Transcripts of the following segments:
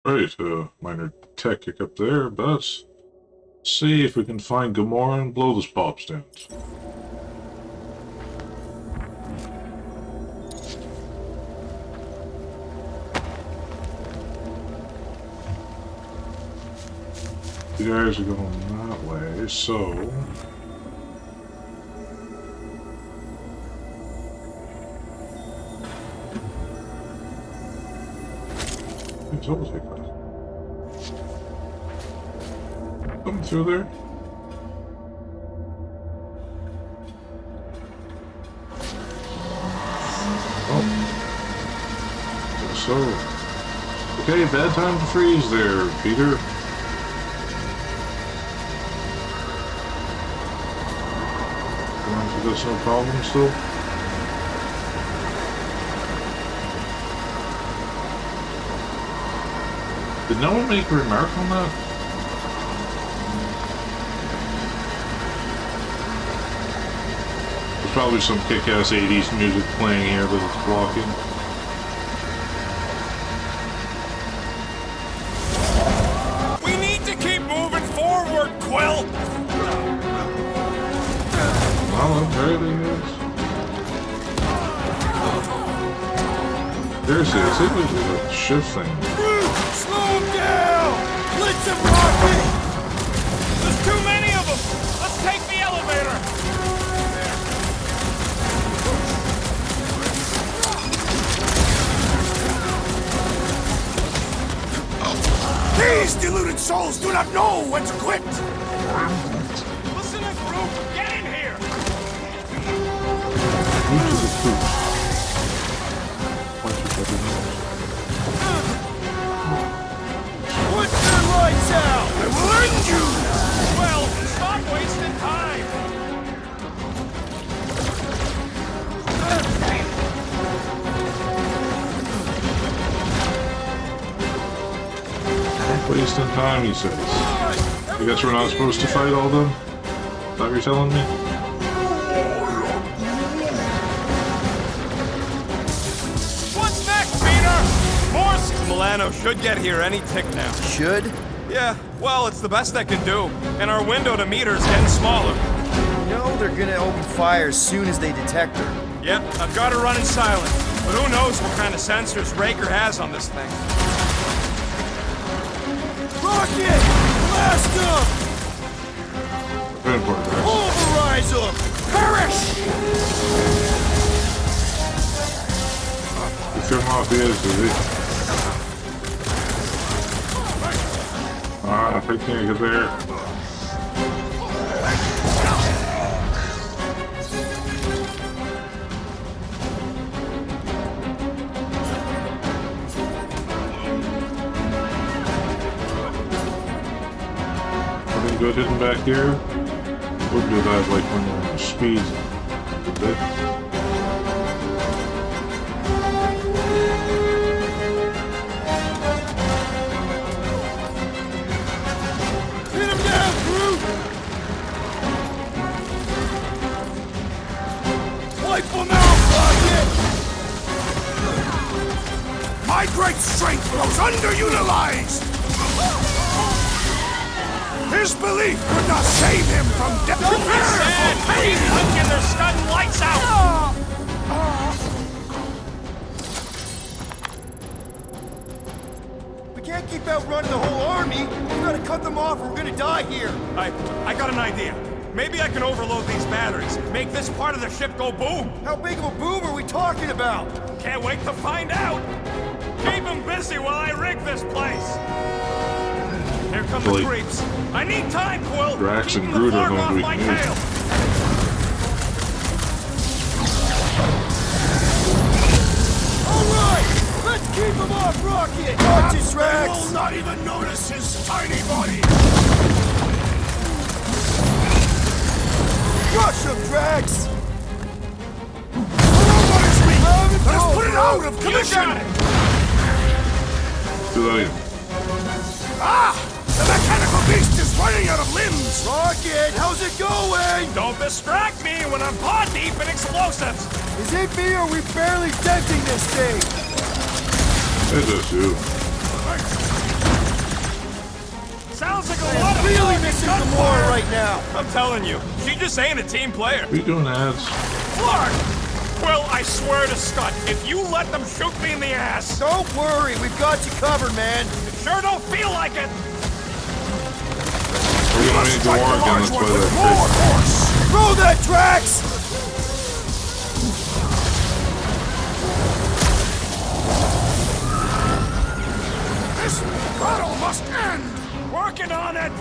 Right, minor tech kick up there, but let's see if we can find Gamora and blow this pop stand. You guys are going that way, so... It's almost like that. Coming through there? Oh. So. Okay, bad time to freeze there, Peter. Going through this no problem still? Did no one make a remark on that? There's probably some kick-ass 80s music playing here, but it's blocking. We need to keep moving forward, Quill! Well, okay, then, guys. Seriously, it seems like there's a shift thing. Slow him down! Blitz him, Rocky! There's too many of them! Let's take the elevator! These deluded souls do not know when to quit! Listen up, group! Get in here! Move to the food. Punch each other in the nose. Put your lights out! I will end you! Well, stop wasting time! Wasting time, he says. I guess we're not supposed to fight all them? Is that what you're telling me? What's next, Peter? Morse! Milano should get here any tick now. Should? Yeah, well, it's the best I can do. And our window to meet her's getting smaller. You know they're gonna open fire as soon as they detect her. Yep, I've got her running silent. But who knows what kind of sensors Raker has on this thing. Rocket! Blast him! Very important, guys. Pulverize him! Perish! You threw him off the edge, did he? Ah, I can't get there. Nothing good hidden back here. Wouldn't do that like when you're in speed. Did they? Hit him down, Groot! Wipe him out, Rocket! My great strength goes underutilized! His belief could not save him from death. Don't be sad! He's looking, they're scudding lights out! We can't keep outrunning the whole army. We gotta cut them off or we're gonna die here. I got an idea. Maybe I can overload these batteries. Make this part of the ship go boom. How big of a boom are we talking about? Can't wait to find out. Keep him busy while I rig this place. Here come the Like, creeps. I need time, Quill. Drax Keep and the Groot are fog going to off be my huge. tail. All right, let's keep them off Rocket. Watch it, They will Drax. not even notice his tiny body! Crush them, Drax. Nobody's weak! Let us go, put it out of You commission! got it. Do that again. Ah! The mechanical beast is running out of limbs! Rocket, how's it going? Don't distract me when I'm paw deep in explosives. Is it me or are we barely denting this thing? It does too. Sounds like a lot of Really fucking missing gunfire. Gamora right now. I'm telling you, she just ain't a team player. We doing ads. Clark! Well, I swear to Scott, if you let them shoot me in the ass, Don't worry, we've got you covered, man. sure don't feel like it. We're gonna need Strike the Gamora again, large that's one why with they're more crazy. force! Throw that, Drax! This battle must end! Working on it.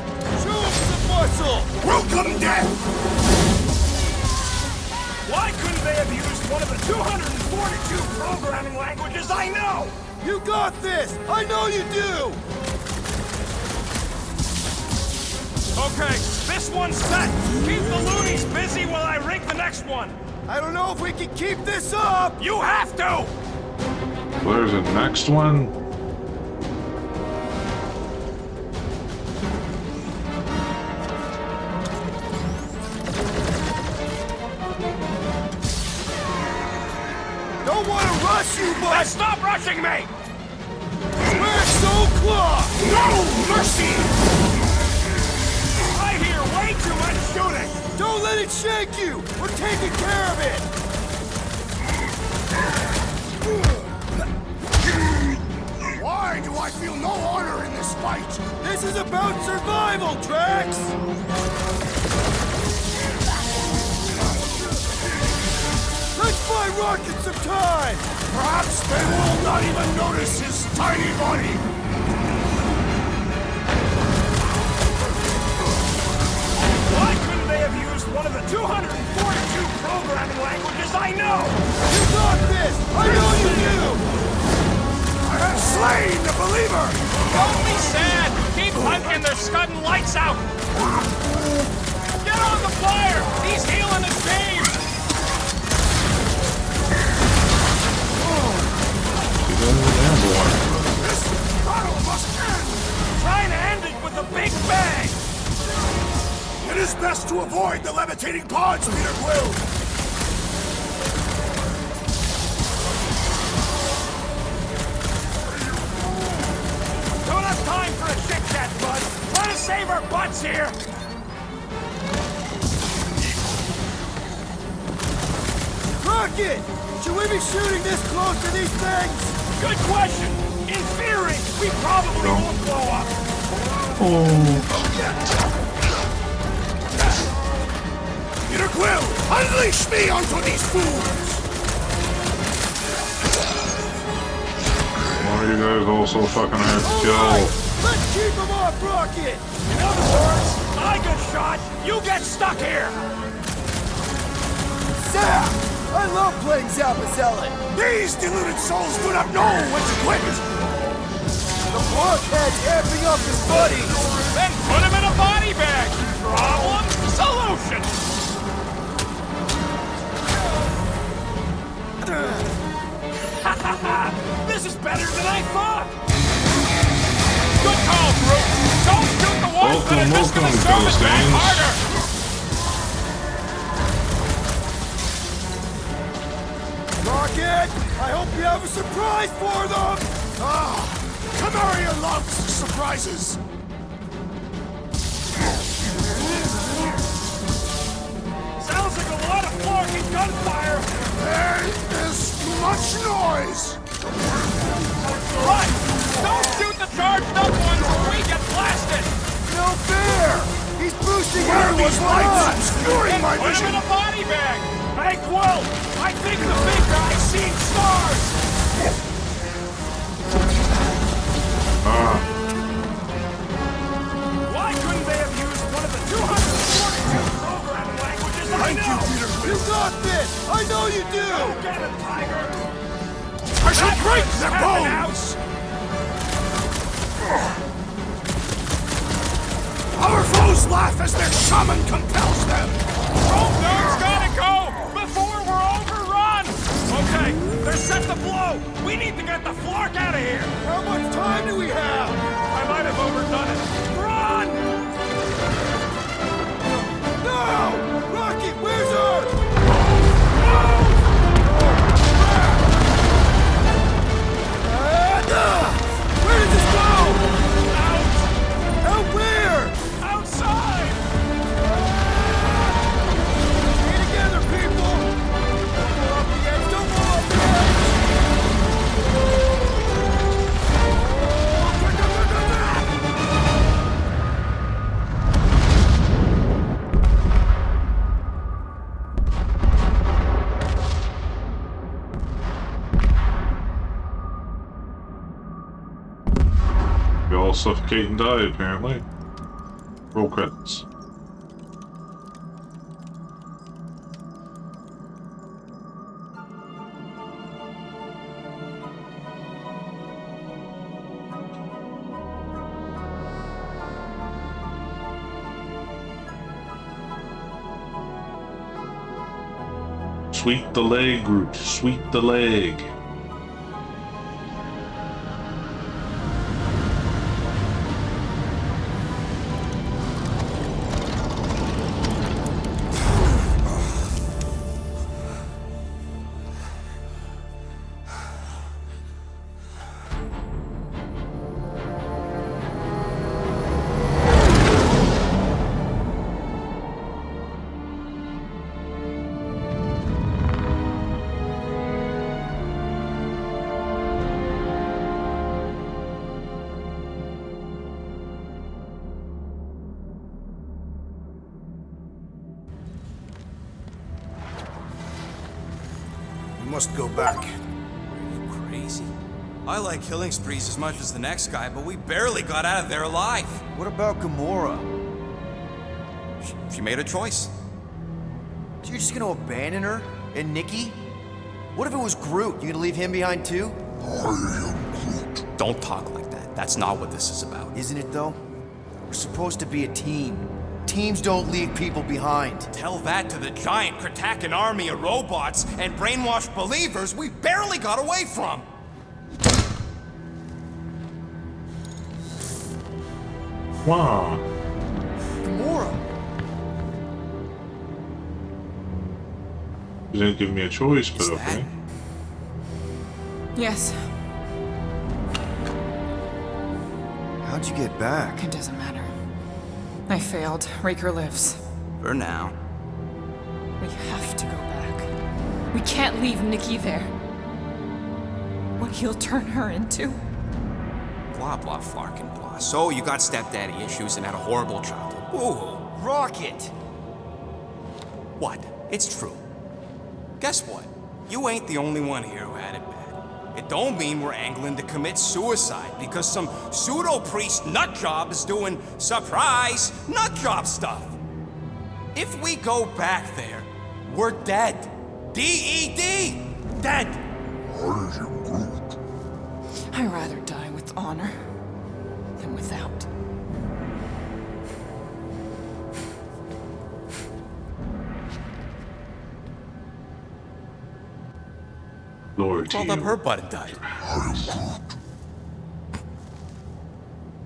Show him some muscle! Welcome, death! Why couldn't they have used one of the 242 programming languages I know? You got this! I know you do! Okay, this one's set. Keep the loonies busy while I rig the next one. I don't know if we can keep this up! You have to! There's a next one. Don't want to rush you, Then but stop rushing me! we're so close! No mercy! I hear way too much shooting! Don't let it shake you! We're taking care of it! Why do I feel no honor in this fight? This is about survival, Drax! Let's buy Rocket some time! Perhaps they will not even notice his tiny body! Why couldn't they have used one of the 242 programming languages I know? You got this! I know you do! I have slain the believer! Don't be sad! Keep hunting, they're scudding lights out! Get on the fire! He's healing his team! This battle must end! Trying to end it with a big bang! It is best to avoid the levitating pods, Peter Quill! Don't have time for a chit-chat, bud! Trying to save our butts here! Rocket! Should we be shooting this close to these things? Good question! In theory, we probably won't blow up! Peter Quill, unleash me onto these fools! Why are you guys all so fucking hard to All kill? right, let's keep them off Rocket! In other words, I get shot, you get stuck here! Zap! I love playing Zappazella! These deluded souls do not know when to quit! The blockhead's amping up his buddies! Then put him in a body bag! Problem? Solution! This is better than I thought! Good call, Groot! Don't shoot the ones that are just gonna serve us back harder! Rocket! I hope you have a surprise for them! Ah! Camaria loves surprises! Sounds like a lot of florking gunfire! There is too much noise! Run! Don't shoot the charged up ones or we get blasted! No fair! He's boosting Where are everyone these but lights us! obscuring my Put him vision? in a body bag! Hey, Quill! I think the big guy's seeing stars! Why couldn't they have used one of the 242 programming languages I Thank you, know? Peter You Quill! got this! I know you do! Go get him, Tiger! I shall break their Happen bones! house! Our foes laugh as their shaman compels them! Roadnode's gotta go before we're overrun! Okay, they're set to blow! We need to get the Flark out of here! How much time do we have? I might have overdone it. Run! No! Rocket, where's Earth? Where does this go? Out! Out where? all suffocate and die, apparently. Roll credits. Sweep the leg, Groot. Sweep the leg. We must go back. Are you crazy? I like killing sprees as much as the next guy, but we barely got out of there alive. What about Gamora? She made a choice. So you're just gonna abandon her? And Nikki? What if it was Groot? You gonna leave him behind too? Don't talk like that. That's not what this is about. Isn't it though? We're supposed to be a team. Teams don't leave people behind. Tell that to the giant Kratakan army of robots and brainwashed believers we barely got away from. Wow. Gamora! You didn't give me a choice, but Is okay. Yes, How'd you get back? it doesn't matter. I failed. Raker lives. For now. We have to go back. We can't leave Nikki there. What he'll turn her into. Blah, blah, flarkin' blah. So you got stepdaddy issues and had a horrible childhood. Ooh. Rocket! What? It's true. Guess what? You ain't the only one here who had it bad. It don't mean we're angling to commit suicide because some pseudo-priest nutjob is doing surprise nutjob stuff. If we go back there, we're dead. D-E-D! Dead! I'd rather die with honor than without. Lord, Crawled up her butt and died.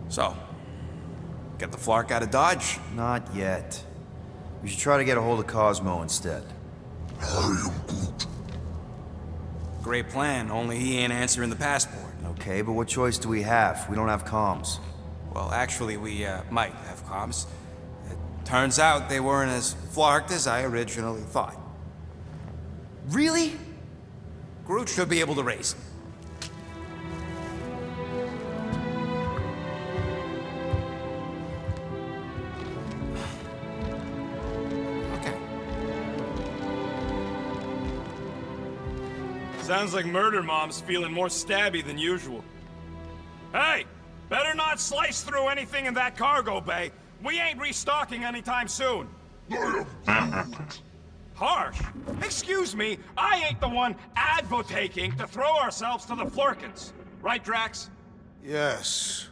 So, get the Flark out of Dodge? Not yet. We should try to get a hold of Cosmo instead. Great plan, only he ain't answering the passport. Okay, but what choice do we have? We don't have comms. Well, actually, we might have comms. It turns out they weren't as flarked as I originally thought. Really? Groot should be able to raise them. Okay. Sounds like Murder Mom's feeling more stabby than usual. Hey! Better not slice through anything in that cargo bay. We ain't restocking anytime soon. Harsh. Excuse me, I ain't the one advocating to throw ourselves to the Flurkins. Right, Drax? Yes.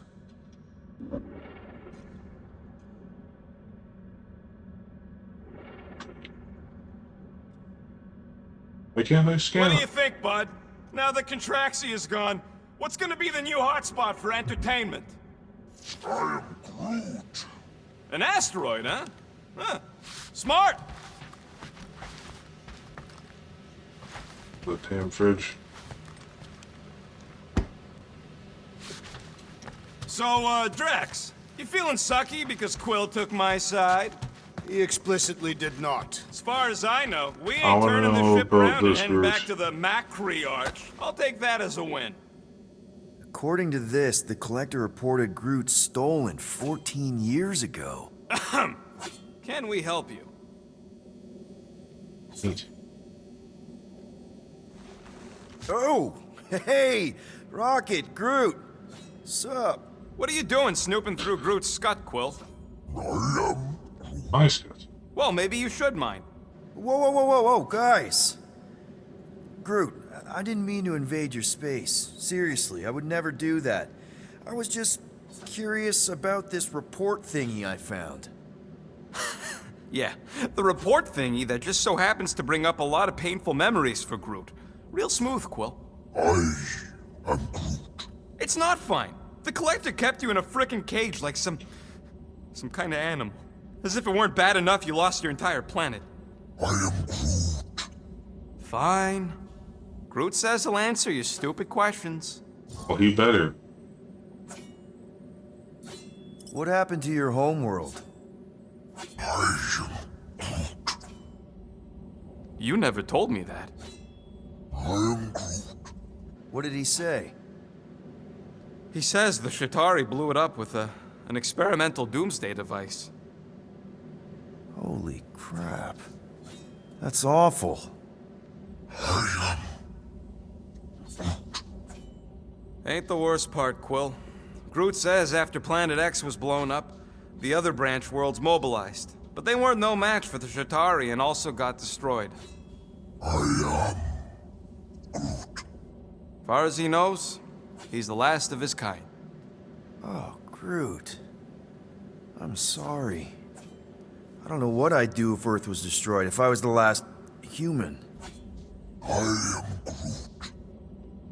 Why can't I scan What do it? you think, bud? Now that Contraxi is gone, what's gonna be the new hotspot for entertainment? I am Groot. An asteroid, huh? Huh. Smart! The damn fridge. So, Drax, you feeling sucky because Quill took my side? He explicitly did not. As far as I know, we I ain't wanna turning know the ship about around and this heading back verse. to the Macriarch. I'll take that as a win. According to this, the Collector reported Groot stolen 14 years ago. Can we help you? Neat. Oh! Hey! Rocket, Groot! Sup? What are you doing snooping through Groot's scut, Quill? My Scott. Well, maybe you should mind. Whoa, whoa, whoa, whoa, whoa, guys! Groot, I didn't mean to invade your space. Seriously, I would never do that. I was just curious about this report thingy I found. Yeah, the report thingy that just so happens to bring up a lot of painful memories for Groot. Real smooth, Quill. I am Groot. It's not fine. The Collector kept you in a frickin' cage like some kind of animal. As if it weren't bad enough you lost your entire planet. I am Groot. Fine. Groot says he'll answer your stupid questions. Well, he better. What happened to your homeworld? I am Groot. You never told me that. I am Groot. What did he say? He says the Chitauri blew it up with an experimental doomsday device. Holy crap. That's awful. I Ain't the worst part, Quill. Groot says after Planet X was blown up, the other branch worlds mobilized. But they weren't no match for the Chitauri and also got destroyed. am Far as he knows, he's the last of his kind. Oh, Groot. I'm sorry. I don't know what I'd do if Earth was destroyed, if I was the last human. I am Groot.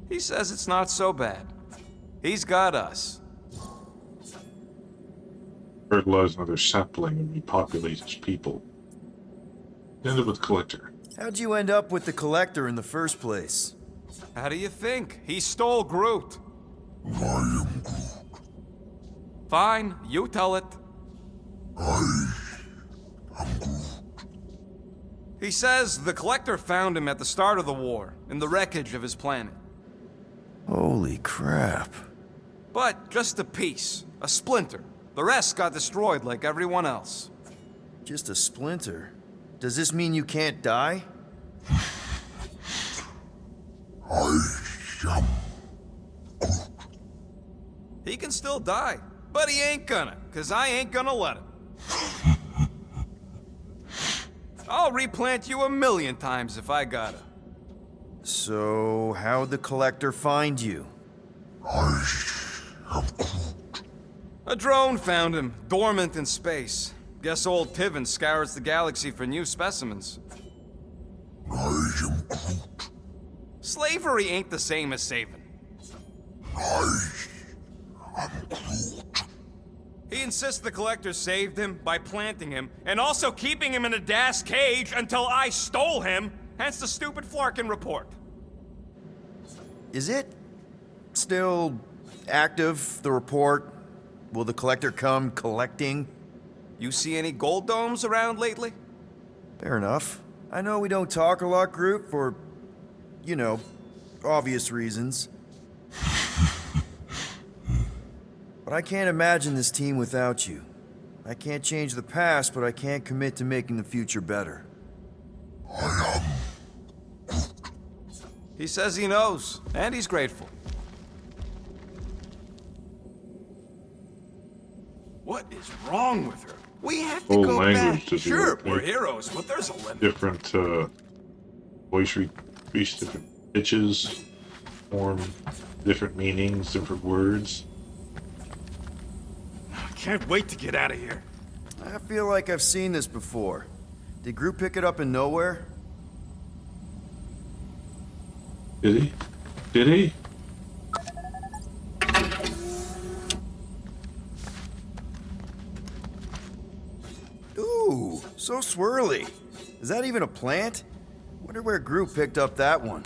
He says it's not so bad. He's got us. Fertilize another sapling and repopulate his people. Ended with Collector. How'd you end up with the Collector in the first place? How do you think? He stole Groot. I am Groot. Fine, you tell it. I am Groot. He says the Collector found him at the start of the war, in the wreckage of his planet. Holy crap. But just a piece, a splinter. The rest got destroyed like everyone else. Just a splinter? Does this mean you can't die? I am Groot. He can still die, but he ain't gonna, 'cause I ain't gonna let him. I'll replant you 1,000,000 times if I gotta. So, how'd the Collector find you? I am Groot. A drone found him, dormant in space. Guess old Tiven scours the galaxy for new specimens. I am Groot. Slavery ain't the same as saving. I am Groot. He insists the Collector saved him by planting him, and also keeping him in a das cage until I stole him, hence the stupid Flarkin report. Is it still active, the report? Will the Collector come collecting? You see any gold domes around lately? Fair enough. I know we don't talk a lot, Groot, for, you know, obvious reasons. But I can't imagine this team without you. I can't change the past, but I can't commit to making the future better. He says he knows, and he's grateful. What is wrong with her? We have to Whole go language back. does he Sure, like we're that? heroes, but there's a limit. Different voice reach, different pitches, form different meanings, different words. I can't wait to get out of here. I feel like I've seen this before. Did Groot pick it up in nowhere? Did he? Did he? Ooh, so swirly. Is that even a plant? Wonder where Groot picked up that one.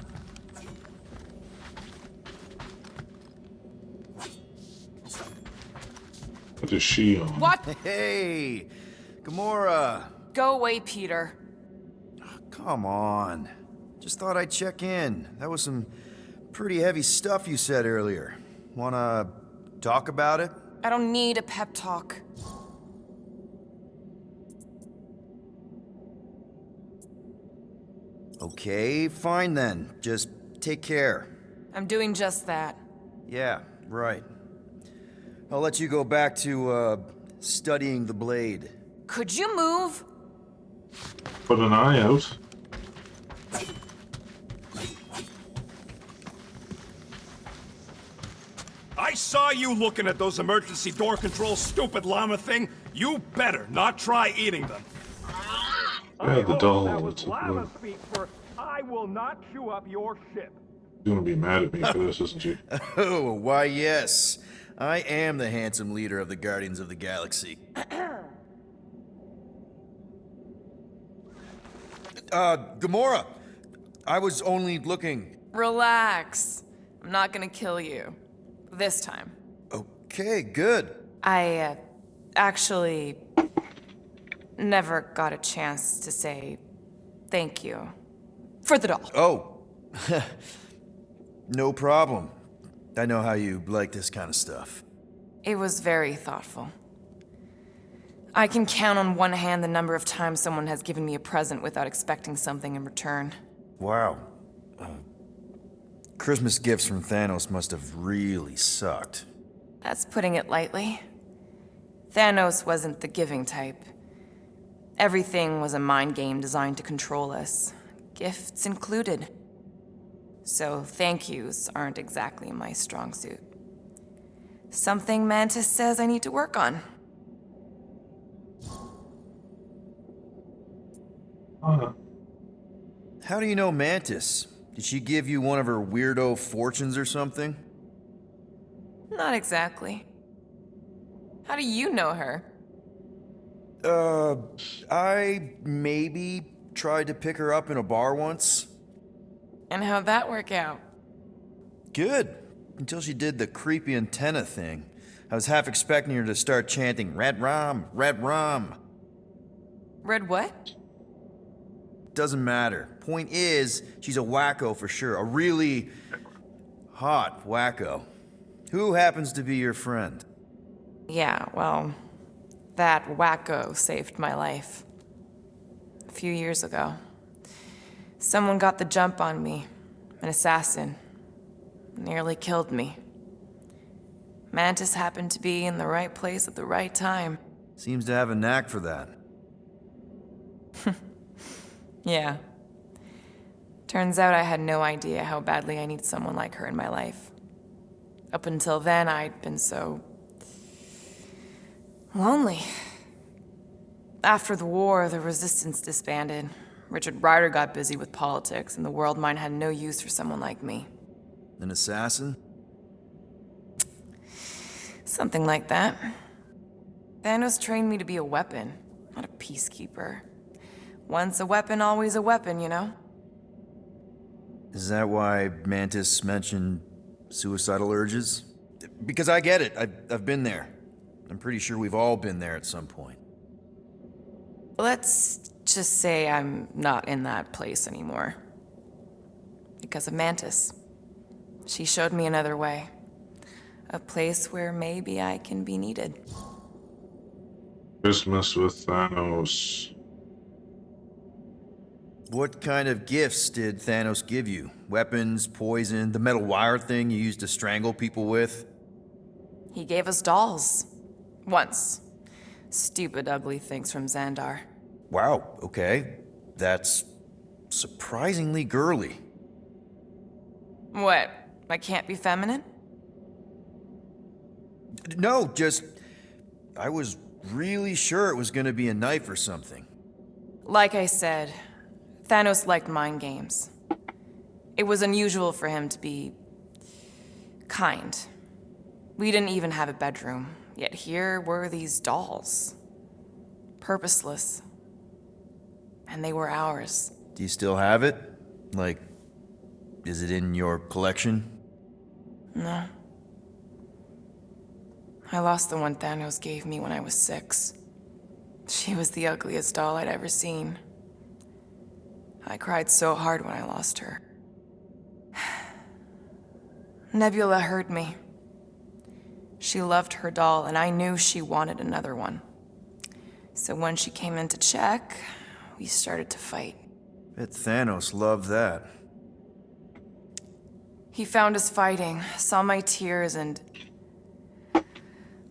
What is she on? What? Hey, Gamora. Go away, Peter. Come on. Just thought I'd check in. That was some pretty heavy stuff you said earlier. Wanna talk about it? I don't need a pep talk. Okay, fine then. Just take care. I'm doing just that. Yeah, right. I'll let you go back to, studying the blade. Could you move? Put an eye out. I saw you looking at those emergency door controls, stupid llama thing. You better not try eating them. Yeah, the doll. That was It's llama speak for I will not chew up your ship. gonna be mad at me for this, isn't she? Oh, why yes. I am the handsome leader of the Guardians of the Galaxy. Gamora! I was only looking. Relax. I'm not gonna kill you. This time. Okay, good. I, actually never got a chance to say thank you for the doll. Oh. No problem. I know how you like this kind of stuff. It was very thoughtful. I can count on one hand the number of times someone has given me a present without expecting something in return. Wow. Christmas gifts from Thanos must have really sucked. That's putting it lightly. Thanos wasn't the giving type. Everything was a mind game designed to control us, gifts included. So thank yous aren't exactly my strong suit. Something Mantis says I need to work on. How do you know Mantis? Did she give you one of her weirdo fortunes or something? Not exactly. How do you know her? I maybe tried to pick her up in a bar once. And how'd that work out? Good. Until she did the creepy antenna thing. I was half expecting her to start chanting, Red Rum, Red Rum. Red what? Doesn't matter. Point is, she's a wacko for sure. A really hot wacko. Who happens to be your friend? Yeah, well, that wacko saved my life. A few years ago. Someone got the jump on me. An assassin. Nearly killed me. Mantis happened to be in the right place at the right time. Seems to have a knack for that. Yeah. Turns out I had no idea how badly I needed someone like her in my life. Up until then, I'd been so lonely. After the war, the resistance disbanded. Richard Ryder got busy with politics, and the Worldmind had no use for someone like me. An assassin? Something like that. Thanos trained me to be a weapon, not a peacekeeper. Once a weapon, always a weapon, you know? Is that why Mantis mentioned suicidal urges? Because I get it. I've been there. I'm pretty sure we've all been there at some point. Let's just say I'm not in that place anymore. Because of Mantis. She showed me another way. A place where maybe I can be needed. Christmas with Thanos. What kind of gifts did Thanos give you? Weapons, poison, the metal wire thing you used to strangle people with? He gave us dolls. Once. Stupid, ugly things from Xandar. Wow, okay. That's surprisingly girly. What? I can't be feminine? No, just... I was really sure it was gonna be a knife or something. Like I said, Thanos liked mind games. It was unusual for him to be kind. We didn't even have a bedroom, yet here were these dolls. Purposeless. And they were ours. Do you still have it? Like, is it in your collection? No. I lost the one Thanos gave me when I was 6. She was the ugliest doll I'd ever seen. I cried so hard when I lost her. Nebula hurt me. She loved her doll, and I knew she wanted another one. So when she came in to check, we started to fight. Bet Thanos loved that. He found us fighting, saw my tears, and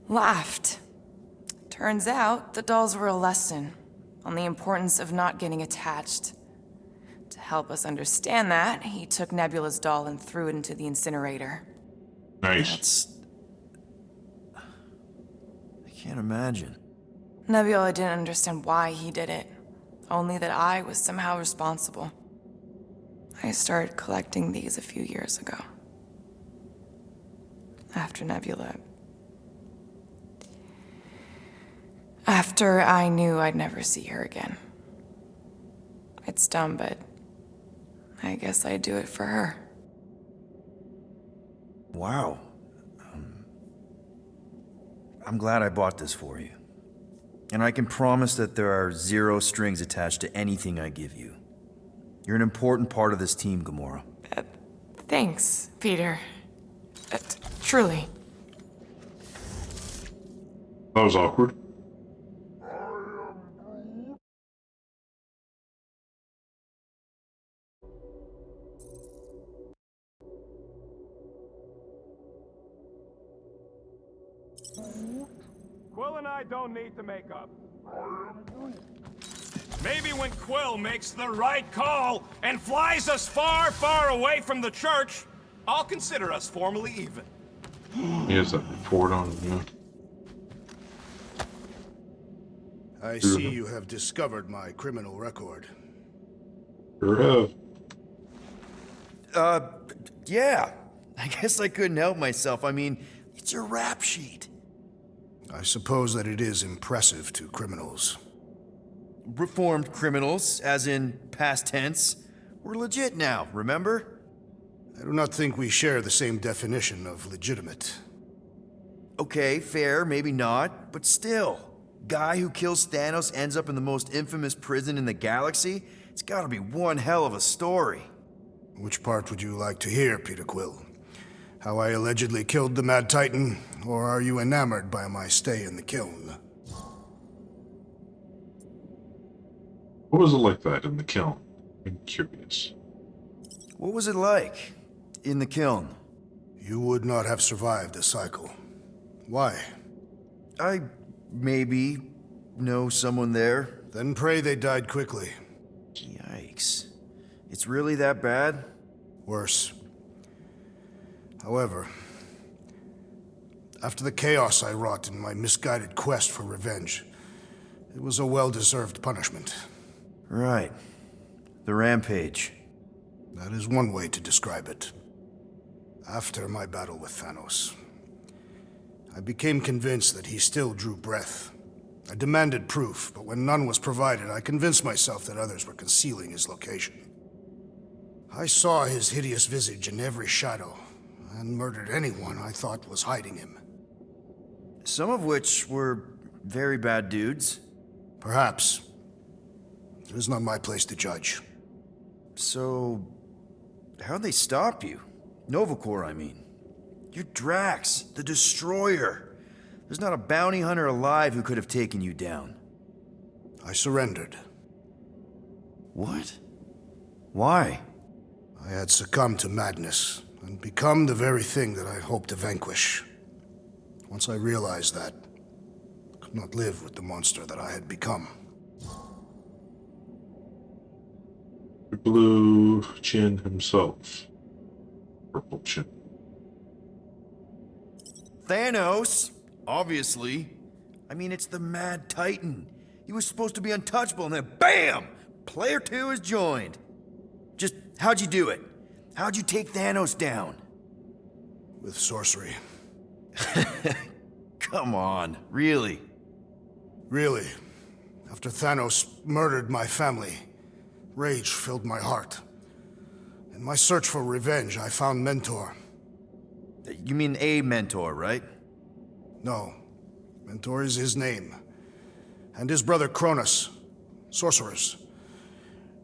laughed. Turns out the dolls were a lesson on the importance of not getting attached. To help us understand that, he took Nebula's doll and threw it into the incinerator. Nice. I can't imagine. Nebula didn't understand why he did it, only that I was somehow responsible. I started collecting these a few years ago. After Nebula. After I knew I'd never see her again. It's dumb, but I guess I'd do it for her. Wow. I'm glad I bought this for you. And I can promise that there are zero strings attached to anything I give you. You're an important part of this team, Gamora. Thanks, Peter. Truly. That was awkward. Quill and I don't need to make up. Maybe when Quill makes the right call and flies us far, far away from the church, I'll consider us formally even. He has that report on him, yeah. I see you have discovered my criminal record. Sure have. Yeah. I guess I couldn't help myself. I mean, it's your rap sheet. I suppose that it is impressive to criminals. Reformed criminals, as in past tense. We're legit now, remember? I do not think we share the same definition of legitimate. Okay, fair, maybe not, but still. Guy who kills Thanos ends up in the most infamous prison in the galaxy? It's gotta be one hell of a story. Which part would you like to hear, Peter Quill? How I allegedly killed the Mad Titan, or are you enamored by my stay in the kiln? What was it like that in the kiln? I'm curious. What was it like in the kiln? You would not have survived the cycle. Why? I maybe know someone there. Then pray they died quickly. Yikes. It's really that bad? Worse. However, after the chaos I wrought in my misguided quest for revenge, it was a well-deserved punishment. Right. The rampage. That is one way to describe it. After my battle with Thanos, I became convinced that he still drew breath. I demanded proof, but when none was provided, I convinced myself that others were concealing his location. I saw his hideous visage in every shadow, and murdered anyone I thought was hiding him. Some of which were very bad dudes. Perhaps. It is not my place to judge. So, how'd they stop you? Nova Corps, I mean. You're Drax, the Destroyer. There's not a bounty hunter alive who could have taken you down. I surrendered. What? Why? I had succumbed to madness, and become the very thing that I hoped to vanquish. Once I realized that, I could not live with the monster that I had become. The blue chin himself. Purple chin. Thanos, obviously. I mean, it's the Mad Titan. He was supposed to be untouchable, and then BAM! Player 2 is joined. Just, how'd you do it? How'd you take Thanos down? With sorcery. Come on, really? Really, after Thanos murdered my family, rage filled my heart. In my search for revenge, I found Mentor. You mean a mentor, right? No, Mentor is his name. And his brother Cronus, sorcerers.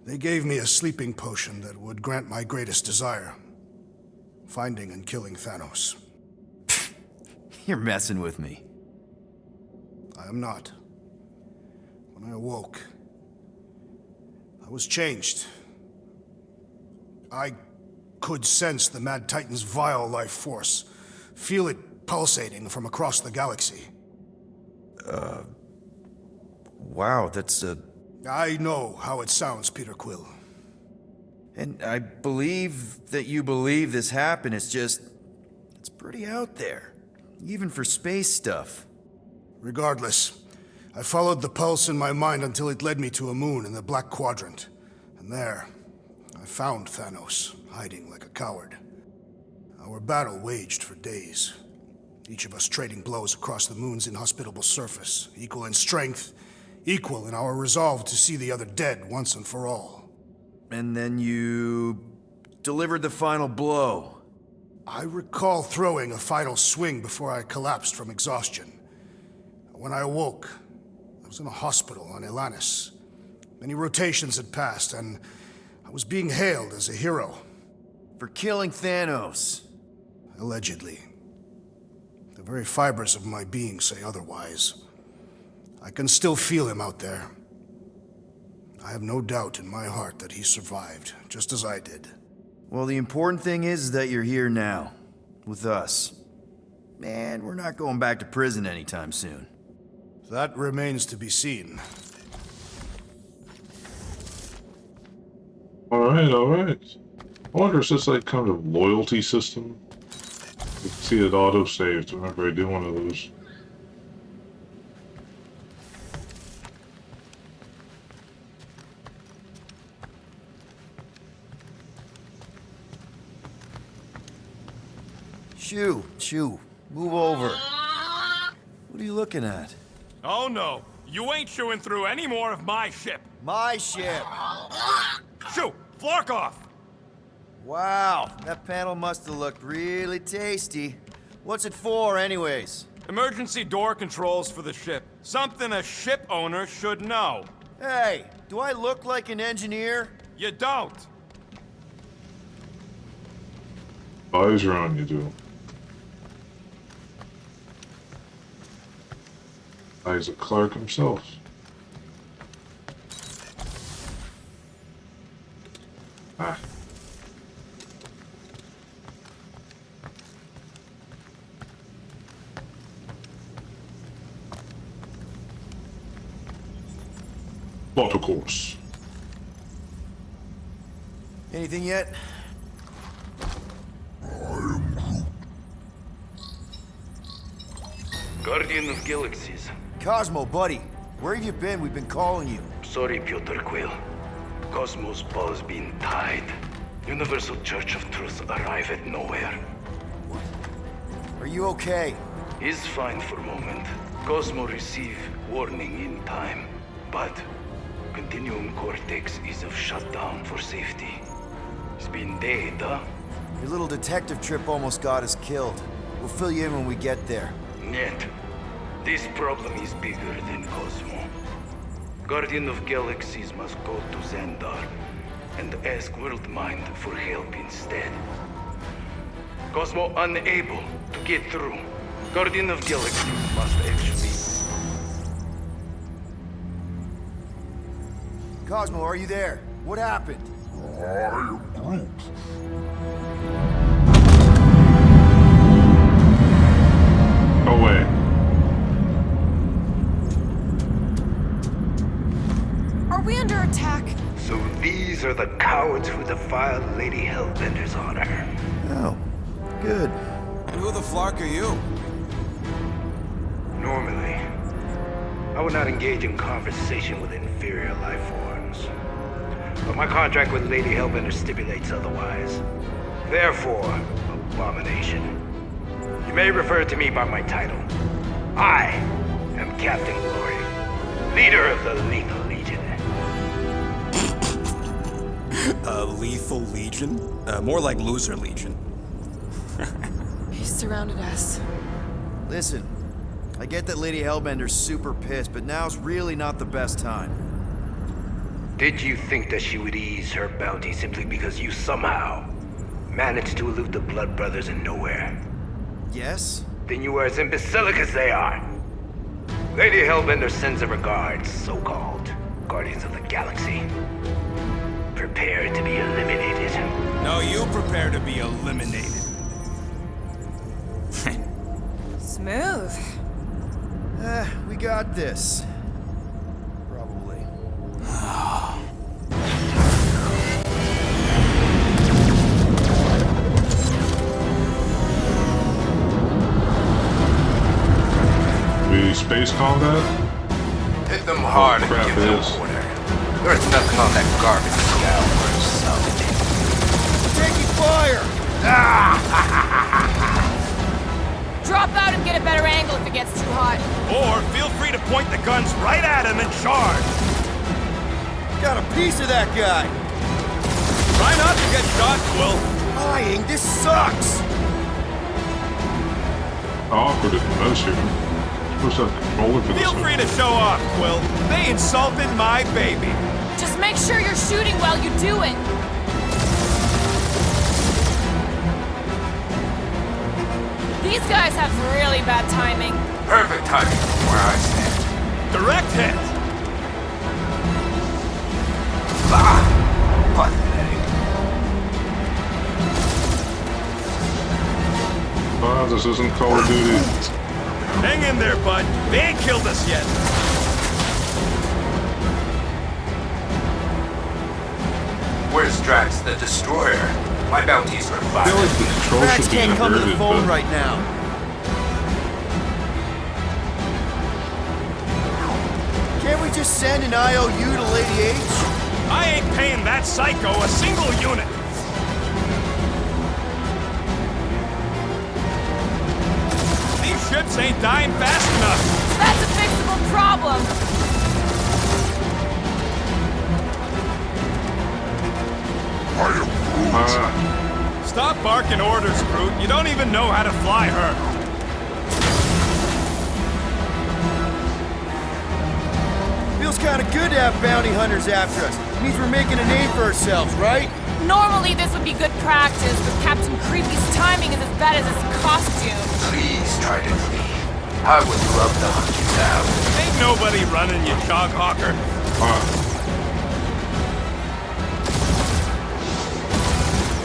They gave me a sleeping potion that would grant my greatest desire. Finding and killing Thanos. You're messing with me. I am not. When I awoke, I was changed. I could sense the Mad Titan's vile life force, feel it pulsating from across the galaxy. Wow, that's I know how it sounds, Peter Quill. And I believe that you believe this happened. It's pretty out there. Even for space stuff. Regardless, I followed the pulse in my mind until it led me to a moon in the Black Quadrant. And there, I found Thanos, hiding like a coward. Our battle waged for days. Each of us trading blows across the moon's inhospitable surface, equal in strength, equal in our resolve to see the other dead once and for all. And then you delivered the final blow. I recall throwing a final swing before I collapsed from exhaustion. When I awoke, I was in a hospital on Elanis. Many rotations had passed, and I was being hailed as a hero. For killing Thanos. Allegedly. The very fibers of my being say otherwise. I can still feel him out there. I have no doubt in my heart that he survived, just as I did. Well, the important thing is that you're here now, with us. And we're not going back to prison anytime soon. That remains to be seen. Alright, alright. I wonder if it's like kind of loyalty system. You can see it auto-saved whenever I do one of those. Shoo, move over. What are you looking at? Oh no, you ain't chewing through any more of my ship. My ship. Shoo, flark off. Wow, that panel must have looked really tasty. What's it for, anyways? Emergency door controls for the ship. Something a ship owner should know. Hey, do I look like an engineer? You don't. Eyes are on you, do. Isaac Clarke himself. Ah. But of course. Anything yet? Guardian of Galaxies. Cosmo, buddy, where have you been? We've been calling you. Sorry, Peter Quill. Cosmos ball's been tied. Universal Church of Truth arrive at nowhere. Are you okay? He's fine for moment. Cosmo receive warning in time. But Continuum Cortex is of shutdown for safety. It's been dead, huh? Your little detective trip almost got us killed. We'll fill you in when we get there. Yet, this problem is bigger than Cosmo. Guardian of Galaxies must go to Xandar and ask Worldmind for help instead. Cosmo unable to get through. Guardian of Galaxies must actually... Cosmo, are you there? What happened? Away. Are we under attack? So these are the cowards who defiled Lady Hellbender's honor. Oh, good. And who the flark are you? Normally, I would not engage in conversation with inferior life forms. But my contract with Lady Hellbender stipulates otherwise. Therefore, abomination. You may refer to me by my title. I am Captain Glory, leader of the Lethal Legion. Lethal Legion? More like Loser Legion. He surrounded us. Listen, I get that Lady Hellbender's super pissed, but now's really not the best time. Did you think that she would ease her bounty simply because you somehow managed to elude the Blood Brothers in nowhere? Yes? Then you are as imbecilic as they are. Lady Hellbender sends her regards, so-called Guardians of the Galaxy. Prepare to be eliminated. No, you prepare to be eliminated. Smooth. We we got this. Probably. The space combat? Hit them hard and crap, give it them is. order. There's nothing on that garbage scout for something. Taking fire! Drop out and get a better angle if it gets too hot. Or feel free to point the guns right at him and charge. Got a piece of that guy! Try not to get shot, Quill. Lying, this sucks! How awkward is the mouse here? Supposed to have controller for this Feel one. free to show off, Quill. They insulted my baby. Just make sure you're shooting while you do it. These guys have really bad timing. Perfect timing from where I stand. Direct hit. Pathetic. Ah, this isn't Call of Duty. Hang in there, bud. They ain't killed us yet. Where's Drax the Destroyer? My bounties are I feel fine. like the controls Drax should be can't come to the inverted, phone but right now. Can't we just send an IOU to Lady H? I ain't paying that psycho a single unit. These ships ain't dying fast enough. That's a fixable problem. Stop barking orders, Groot. You don't even know how to fly her. Feels kind of good to have bounty hunters after us. Means we're making a name for ourselves, right? Normally this would be good practice, but Captain Creepy's timing is as bad as his costume. Please try to flee. I would love to hunt you down. Ain't nobody running, you jog hawker.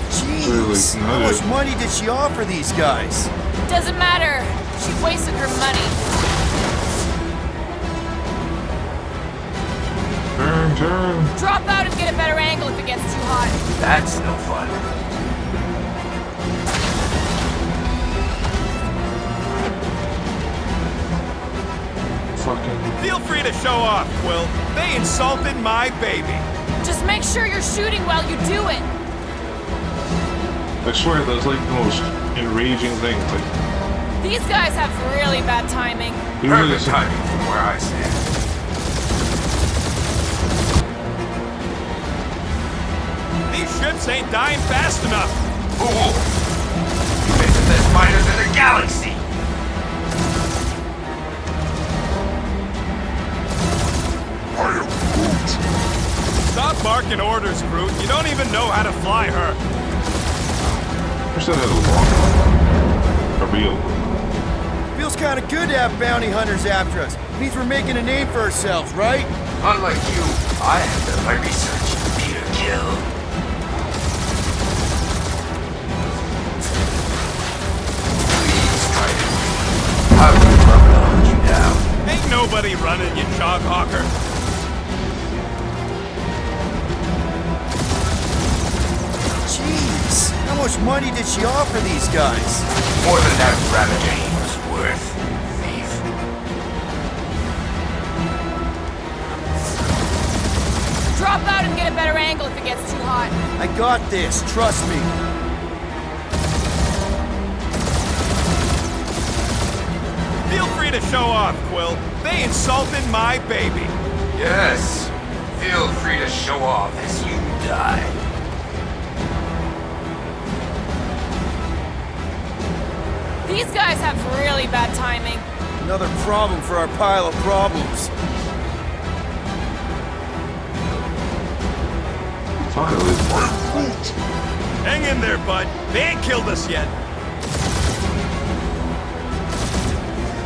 Jeez, Really? how much money did she offer these guys? Doesn't matter. She wasted her money. turn. Drop out and get a better angle if it gets too hot. That's no fun. Fucking. Feel free to show off, Quill. They insulted my baby. Just make sure you're shooting while you do it. I swear that's like the most enraging thing. Like, These guys have really bad timing. usually Perfect it's like, timing from where I stand. These ships ain't dying fast enough. Fool! You made the best miners in the galaxy! Stop barking orders, Groot. You don't even know how to fly her. I wish that had a long one. A real one. Feels kind of good to have bounty hunters after us. Means we're making a name for ourselves, right? Unlike you, I have done my research. Peter Kill. Please try to leave. I would love to hunt you down. Ain't nobody running, you jog hawker. Jeez, how much money did she offer these guys? More than that Ravager was worth, thief. Drop out and get a better angle if it gets too hot. I got this, trust me. Feel free to show off, Quill. They insulted my baby. Yes. Feel free to show off as you die. These guys have really bad timing. Another problem for our pile of problems. Finally. Hang in there, bud. They ain't killed us yet.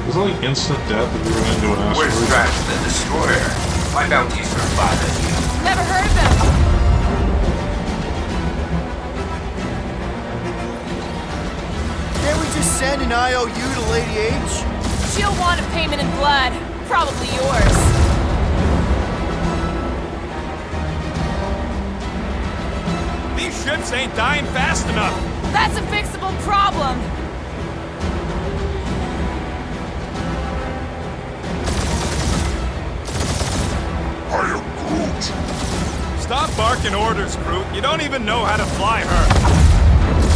Is it like instant death if you run into an Where's asteroid? Drax the Destroyer? My bounties are fine as you. Never heard of him. Can't we just send an IOU to Lady H? She'll want a payment in blood. probably yours. These ships ain't dying fast enough. That's a fixable problem. I am Groot. Stop barking orders, Groot. You don't even know how to fly her.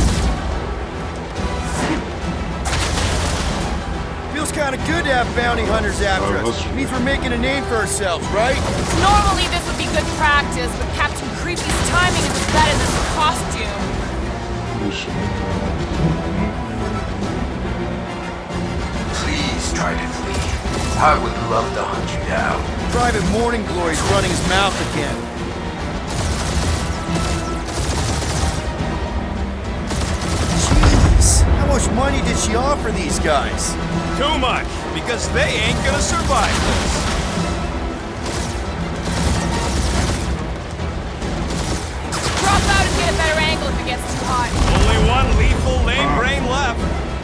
Feels kind of good to have bounty hunters after us. that's- Means we're making a name for ourselves, right? Normally this would be good practice, but Captain Creepy's timing is as bad as his costume. Please try to flee. I would love to hunt you down. Private Morning Glory's running his mouth again. Jeez, how much money did she offer these guys? Too much, because they ain't gonna survive this. Drop out and get a better angle if it gets too hot. Only one lethal lame brain left.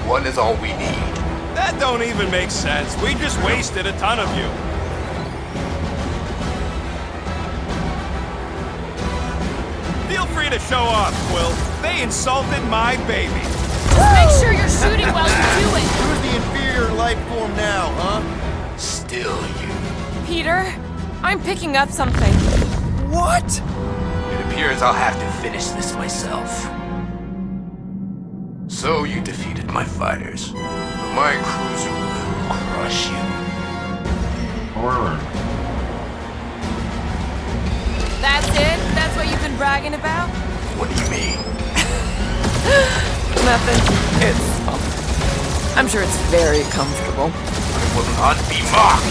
One is all we need. That don't even make sense. We just wasted a ton of you. Feel free to show off, Quill. They insulted my baby. Just make sure you're shooting while you do it. Who's the inferior life form now, huh? Still you. Peter, I'm picking up something. What? It appears I'll have to finish this myself. So you defeated my fighters, but my cruiser will crush you. Armor. That's it? That's what you've been bragging about? What do you mean? Nothing. It's fun. I'm sure it's very comfortable. I will not be mocked.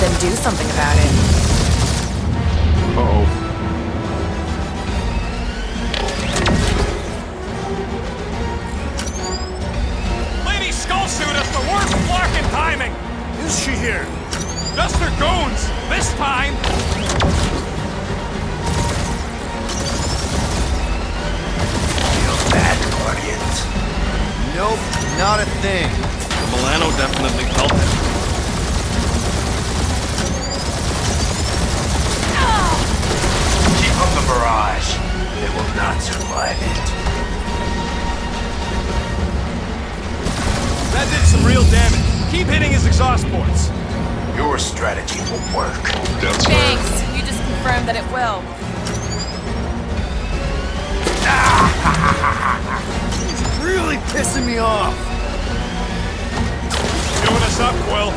Then do something about it. Uh-oh. Lady Skullsuit has the worst blocking timing. Is she here? Just her goons. This time. Feel bad, Guardians. Nope, not a thing. Milano definitely felt it. Keep up the barrage. They will not survive it. That did some real damage. Keep hitting his exhaust ports. Your strategy will work. That's Thanks. You just confirmed that it will. It's really pissing me off. Doing us up, Quill.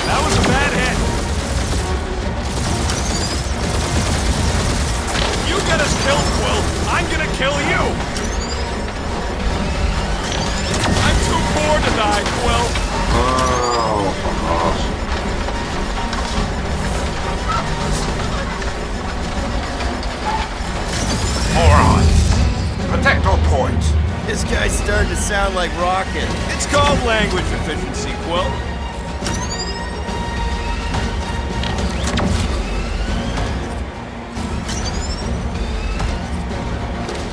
That was a bad hit. You get us killed, Quill. I'm gonna kill you. I'm too poor to die, Quill. Oh, Morons! Protect our points. This guy's starting to sound like Rocket. It's called language efficiency, Quill.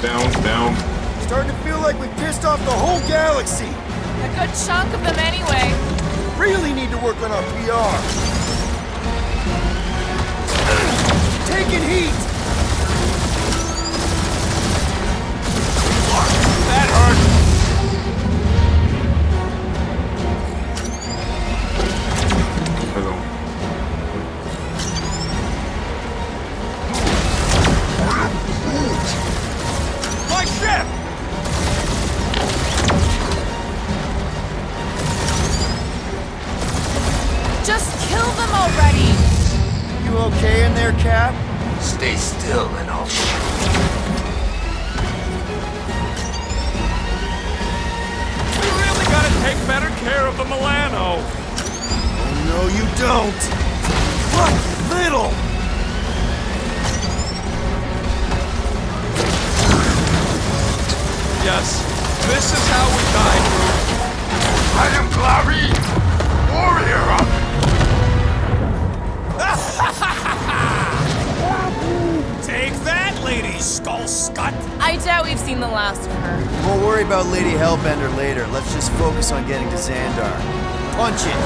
down, down. Starting to feel like we pissed off the whole galaxy. A good chunk of them anyway. Really need to work on our PR. Taking heat. That hurt. I don't. My ship! Just kill them already. You okay in there, Cap? Stay still and I'll shoot. We really gotta take better care of the Milano. Oh, no, you don't. What little? Yes, this is how we die, Groot. I am Clary, warrior of... Take that, Lady Skull little scut! I doubt we've seen the last of her. We'll worry about Lady Hellbender later. Let's just focus on getting to Xandar. Punch it!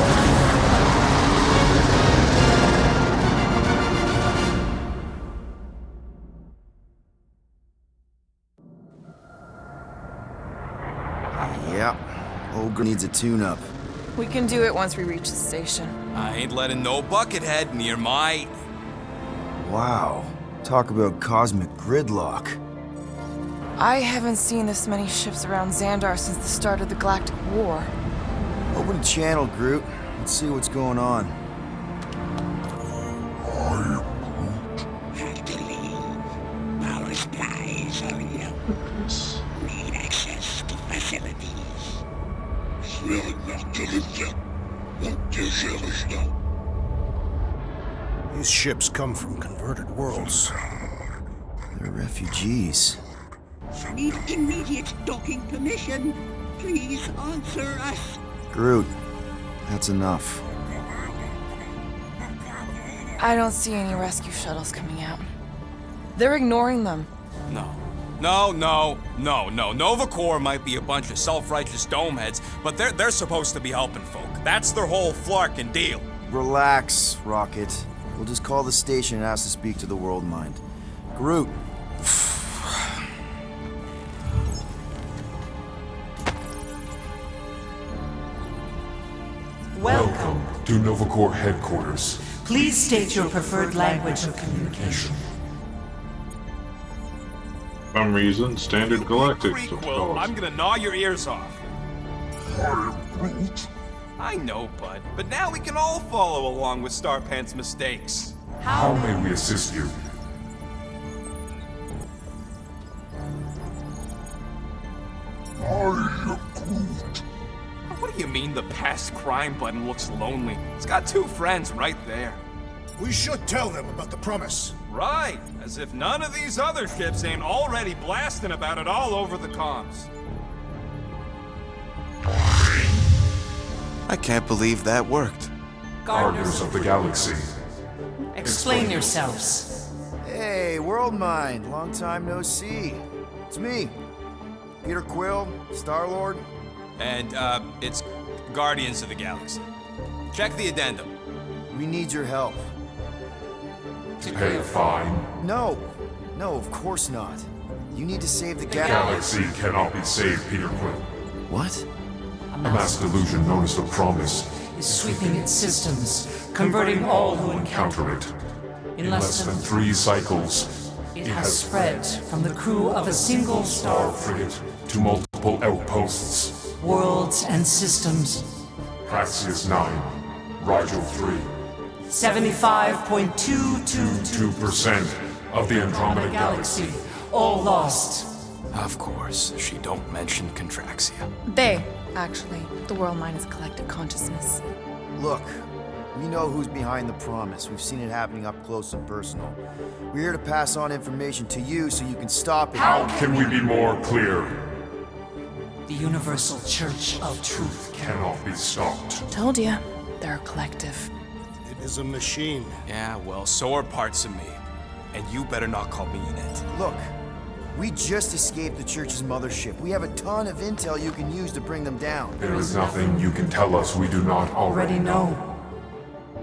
Yeah, Ogre needs a tune-up. We can do it once we reach the station. I ain't letting no buckethead near my... Wow, talk about cosmic gridlock. I haven't seen this many ships around Xandar since the start of the Galactic War. Open a channel, Groot. Let's see what's going on. Have to leave. Our supplies are low. Need access to facilities. These ships come from converted worlds. They're refugees. Need immediate docking permission. Please answer us. Groot, that's enough. I don't see any rescue shuttles coming out. They're ignoring them. No. Nova Corps might be a bunch of self-righteous domeheads, but they're supposed to be helping folk. That's their whole flarkin' deal. Relax, Rocket. We'll just call the station and ask to speak to the Worldmind. Groot. Welcome to Nova Corps headquarters. Please state your preferred language of communication. For some reason, standard galactic. Prequel, I'm gonna gnaw your ears off. I know, bud, but now we can all follow along with Starpant's mistakes. How may we assist you? What do you mean the past crime button looks lonely? It's got two friends right there. We should tell them about the promise. Right, as if none of these other ships ain't already blasting about it all over the comms. I can't believe that worked. Gardeners of the Galaxy. Explain yourselves. Hey, Worldmind. Long time no see. It's me, Peter Quill, Star-Lord. And, it's Guardians of the Galaxy. Check the addendum. We need your help. To pay a fine. No, of course not. You need to save the The galaxy. galaxy cannot be saved, Peter Quill. What? A mass delusion known as the Promise Is sweeping its systems, converting all who encounter encounter it. In less than 3 cycles, it has spread from the crew of a single star frigate to multiple outposts. worlds and systems. Praxius 9, Rigel 3. 75.222 2% of the Andromeda Galaxy. all lost. Of course, she don't mention Contraxia. They, actually. The Worldmind is collective consciousness. Look, we know who's behind the promise. We've seen it happening up close and personal. We're here to pass on information to you so you can stop it. How can we be more clear? The Universal Church of Truth. Cannot be stopped. Told ya. They're a collective. It is a machine. Yeah, well, so are parts of me. And you better not call me in it. Look, we just escaped the Church's mothership. We have a ton of intel you can use to bring them down. There is nothing you can tell us we do not already know.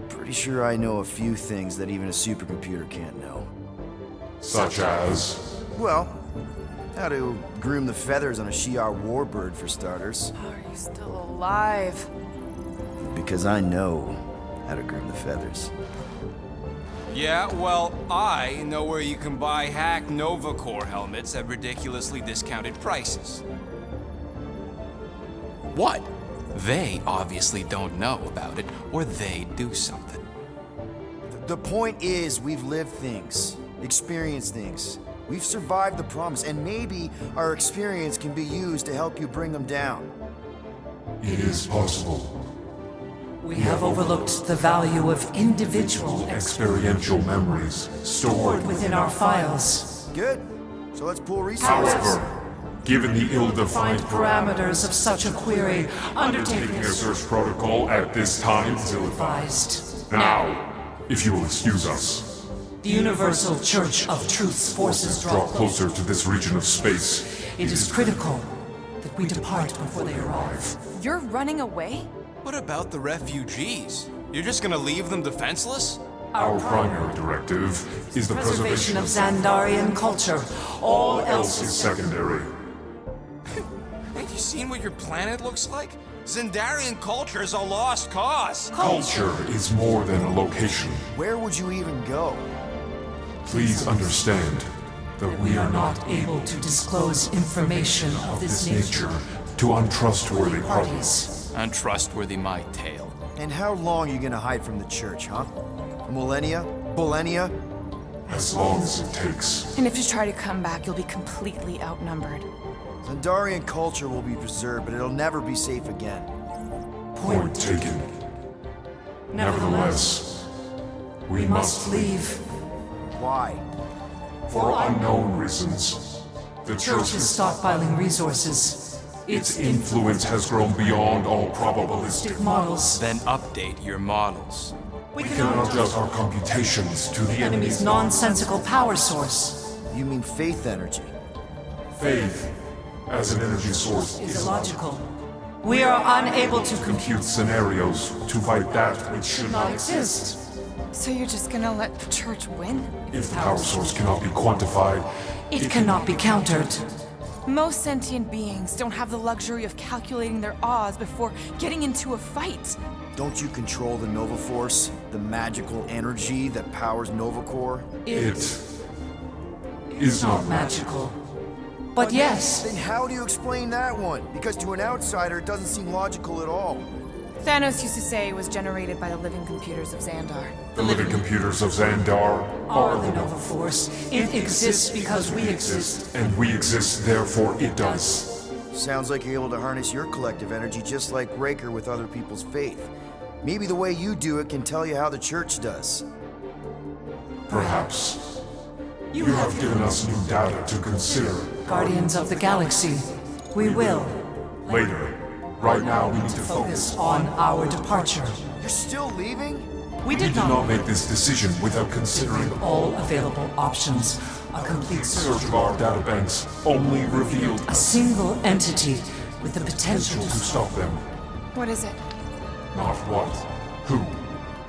Pretty sure I know a few things that even a supercomputer can't know. Such as... Well, how to groom the feathers on a Shi'ar warbird, for starters. How are you still alive? Because I know how to groom the feathers. Yeah, well, I know where you can buy hack Nova Corps helmets at ridiculously discounted prices. What? They obviously don't know about it, or they do something. The point is, we've lived things, experienced things. We've survived the promise, and maybe our experience can be used to help you bring them down. It is possible. We have overlooked the value of individual Experiential memories stored within our files. Good. So let's pool resources. However, given the ill-defined Parameters of such a query, undertaking a search protocol at this time is ill-advised. advised. Now, if you will excuse us. The Universal Church of Truth's forces Draw closer to this region of space. It is critical that we depart before they arrive. You're running away? What about the refugees? You're just gonna leave them defenseless? Our primary directive is the preservation of Xandarian culture. all else is secondary. Have you seen what your planet looks like? Xandarian culture is a lost cause. Culture is more than a location. Where would you even go? Please understand that We are not able to disclose information of this nature to untrustworthy parties. parties. Untrustworthy my tale. And how long are you gonna hide from the church, huh? Millennia? Millennia? As long as it takes. And if you try to come back, you'll be completely outnumbered. Xandarian culture will be preserved, but it'll never be safe again. Point taken. Nevertheless, we must leave. Why? For unknown reasons. The Church is stockpiling resources. Its influence has grown beyond all probabilistic. Models. Then update your models. We We can adjust our computations to the enemy's nonsensical power source. You mean faith energy? faith as an energy source Is illogical. We are unable to compute scenarios to fight that which should not not exist. So you're just gonna let the church win? If the power source cannot be quantified, It cannot be countered. Most sentient beings don't have the luxury of calculating their odds before getting into a fight. Don't you control the Nova Force? The magical energy that powers Nova Core? it is not Magical. But yes, Then how do you explain that one? Because to an outsider, it doesn't seem logical at all. Thanos used to say it was generated by the living computers of Xandar. the living computers of Xandar are the Nova Force. It exists because we exist. and we exist, therefore it does. Sounds like you're able to harness your collective energy just like Raker with other people's faith. Maybe the way you do it can tell you how the church does. Perhaps. You have given us new data to consider. Guardians of the Galaxy, we will Later. Right now we need to focus focus. on our departure. You're still leaving? We We did did not not make this decision without considering all available options. A complete search. search of our databanks only revealed A single entity with the potential to to stop them. What is it? Not what, who.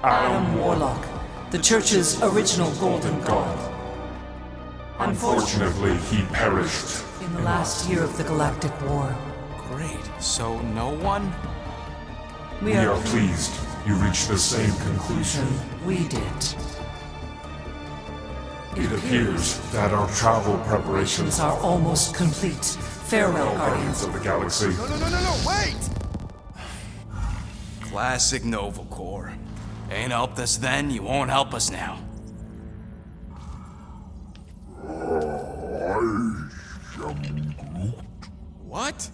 Adam Warlock, the Church's original Golden God. Unfortunately, he perished. In the last year of the Galactic War, Great. So no one? We are pleased you reached the same conclusion. we did. It appears that our travel preparations These are almost complete. Farewell, Guardians Guardians. of the Galaxy. No, wait! Classic Nova Corps. Ain't helped us then, you won't help us now. What?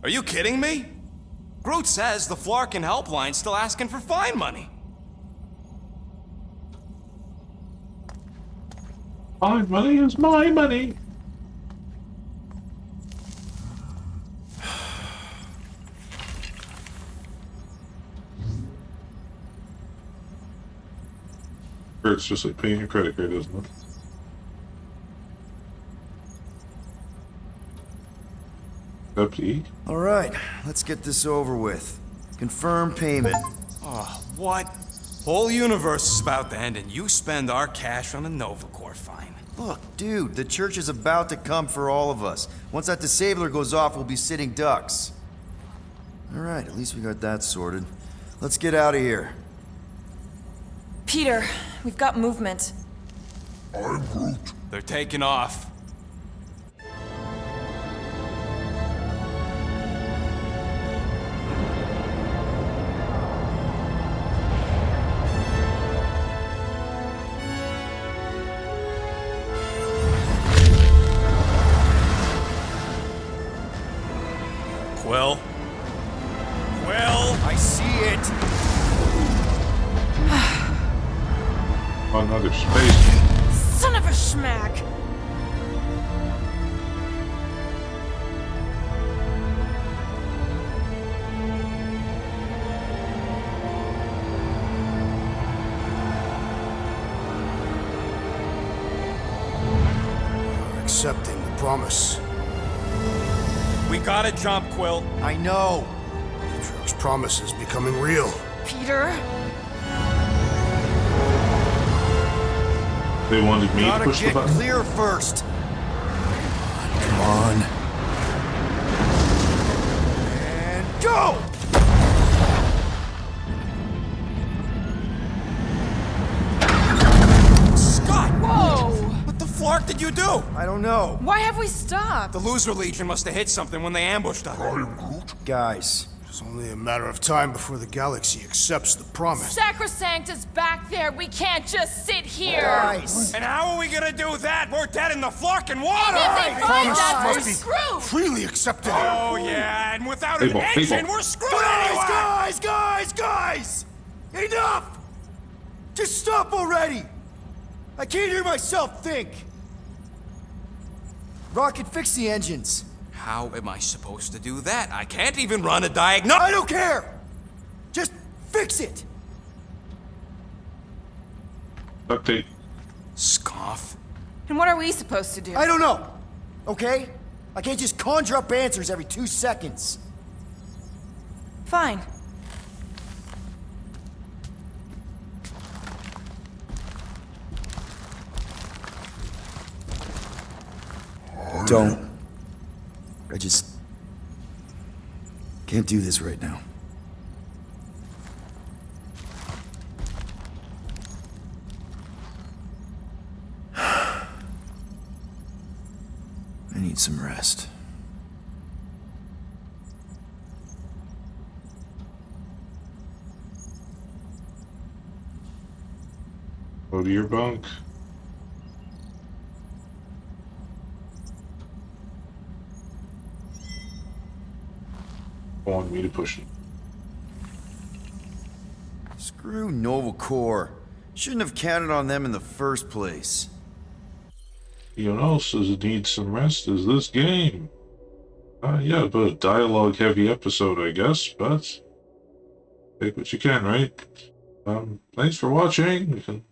Are you kidding me? Groot says the Flarkin helpline's still asking for fine money. My money is my money. Or it's just like paying your credit card, isn't it? Up to eat? All right, let's get this over with. Confirm payment. Oh, what? Whole universe is about to end and you spend our cash on a Nova Corps fine. Look, dude, the church is about to come for all of us. Once that disabler goes off, we'll be sitting ducks. All right, at least we got that sorted. Let's get out of here. Peter, we've got movement. They're taking off. Quill? Quill? I see it! Another space. Son of a schmack! accepting the promise. We gotta jump, Quill. I know. Patriarch's promise is becoming real. Peter? They wanted me to Gotta push the get button. clear first. Come on. And go! Scott! Whoa! What the flark did you do? I don't know. Why have we stopped? The Loser Legion must have hit something when they ambushed us. Guys, It's only a matter of time before the galaxy accepts the promise. Sacrosanct is back there. We can't just sit here. guys. And how are we gonna do that? We're dead in the flarkin' water! If they find Promise us, we're must be screwed. freely accepted. Oh, yeah, and without Hey, an Bo, hey, engine, Bo. we're screwed anyway! Guys! Enough! Just stop already! I can't hear myself think! Rocket, fix the engines. How am I supposed to do that? I can't even run a diagnosis. I don't care! Just fix it! Duct tape. Scoff. And what are we supposed to do? I don't know, okay? I can't just conjure up answers every 2 seconds. Fine. Don't. I just can't do this right now. I need some rest. Go to your bunk. Wanted me to push it. Screw Nova Corps. Shouldn't have counted on them in the first place. You know, says it needs some rest is this game. Yeah, but a dialogue-heavy episode, I guess, but take what you can, right? Thanks for watching. You can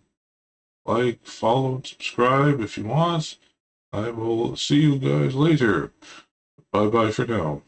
like, follow, and subscribe if you want. I will see you guys later. Bye-bye for now.